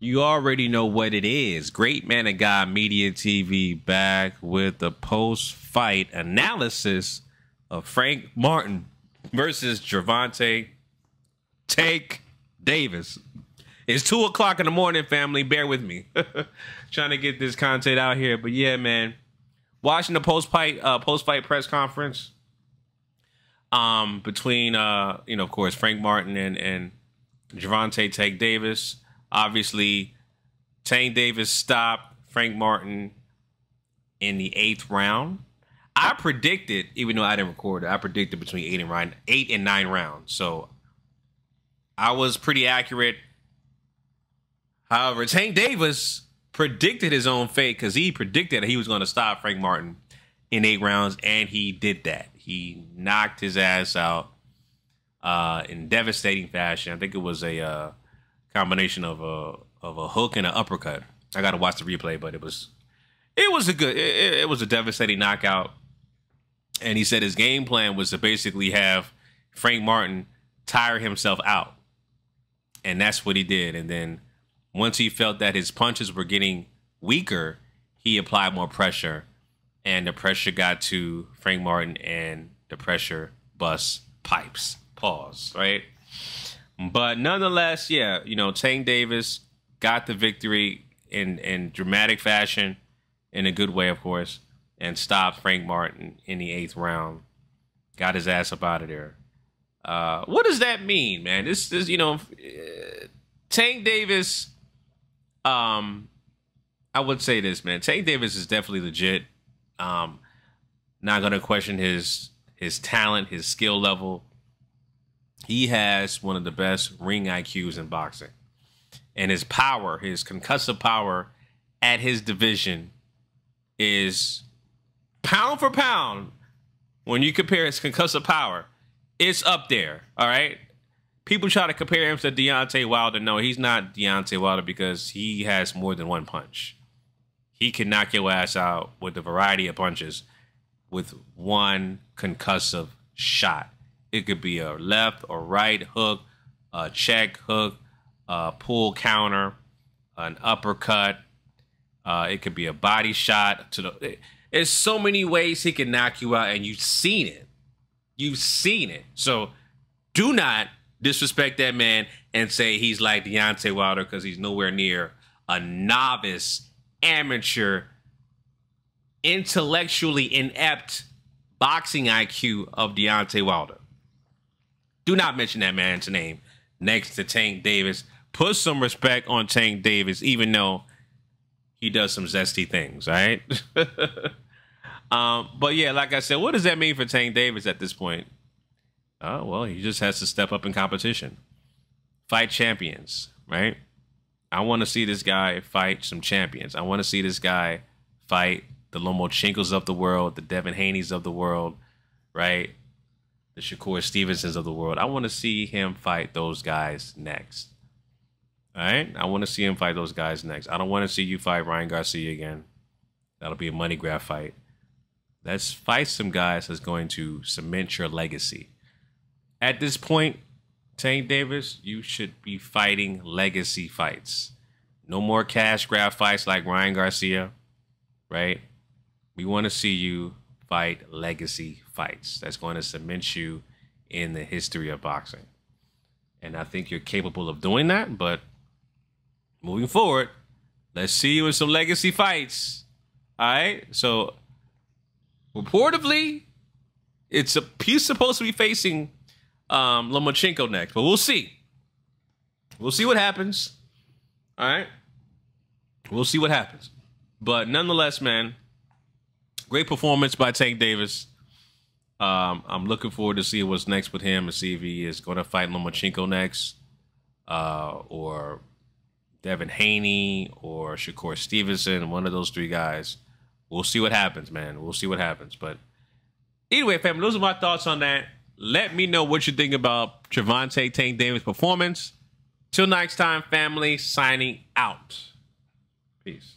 You already know what it is. Great Man of God Media TV back with the post-fight analysis of Frank Martin versus Gervonta Tank Davis. It's 2 o'clock in the morning, family. Bear with me. Trying to get this content out here. But yeah, man. Watching the post-fight press conference between, of course, Frank Martin and Gervonta Tank Davis. Obviously, Tank Davis stopped Frank Martin in the 8th round. I predicted, even though I didn't record it, I predicted between 8 and 9 rounds. So I was pretty accurate. However, Tank Davis predicted his own fate because he predicted that he was going to stop Frank Martin in 8 rounds, and he did that. He knocked his ass out in devastating fashion. I think it was a combination of a hook and an uppercut. I got to watch the replay, but it was a devastating knockout. And he said his game plan was to basically have Frank Martin tire himself out, and that's what he did. And then once he felt that his punches were getting weaker, he applied more pressure, and the pressure got to Frank Martin, and the pressure bust pipes. Pause, right? But nonetheless, yeah, Tank Davis got the victory in dramatic fashion, in a good way, of course, and stopped Frank Martin in the 8th round. Got his ass up out of there. What does that mean, man? This Tank Davis. I would say this, man. Tank Davis is definitely legit. Not gonna question his talent, his skill level. He has one of the best ring IQs in boxing. And his power, his concussive power at his division is pound for pound. When you compare his concussive power, it's up there, all right? People try to compare him to Deontay Wilder. No, he's not Deontay Wilder because he has more than one punch. He can knock your ass out with a variety of punches with one concussive shot. It could be a left or right hook, a check hook, a pull counter, an uppercut. It could be a body shot. There's so many ways he can knock you out, and you've seen it. You've seen it. So do not disrespect that man and say he's like Deontay Wilder, because he's nowhere near a novice, amateur, intellectually inept boxing IQ of Deontay Wilder. Do not mention that man's name next to Tank Davis. Put some respect on Tank Davis, even though he does some zesty things, all right? But yeah, like I said, what does that mean for Tank Davis at this point? Well, he just has to step up in competition. Fight champions, right? I want to see this guy fight some champions. I want to see this guy fight the Lomochenkos of the world, the Devin Haney's of the world, right? The Shakur Stevensons of the world. I want to see him fight those guys next. All right? I want to see him fight those guys next. I don't want to see you fight Ryan Garcia again. That'll be a money grab fight. Let's fight some guys that's going to cement your legacy. At this point, Tank Davis, you should be fighting legacy fights. No more cash grab fights like Ryan Garcia, right? We want to see you fight legacy fights that's going to cement you in the history of boxing. And I think you're capable of doing that, but moving forward, let's see you in some legacy fights. All right? So reportedly, he's supposed to be facing Lomachenko next, but we'll see. We'll see what happens. All right? We'll see what happens. But nonetheless, man, great performance by Tank Davis. I'm looking forward to see what's next with him and see if he is going to fight Lomachenko next, or Devin Haney or Shakur Stevenson, one of those 3 guys. We'll see what happens, man. We'll see what happens. But anyway, family, those are my thoughts on that. Let me know what you think about Gervonta Tank Davis' performance. Till next time, family, signing out. Peace.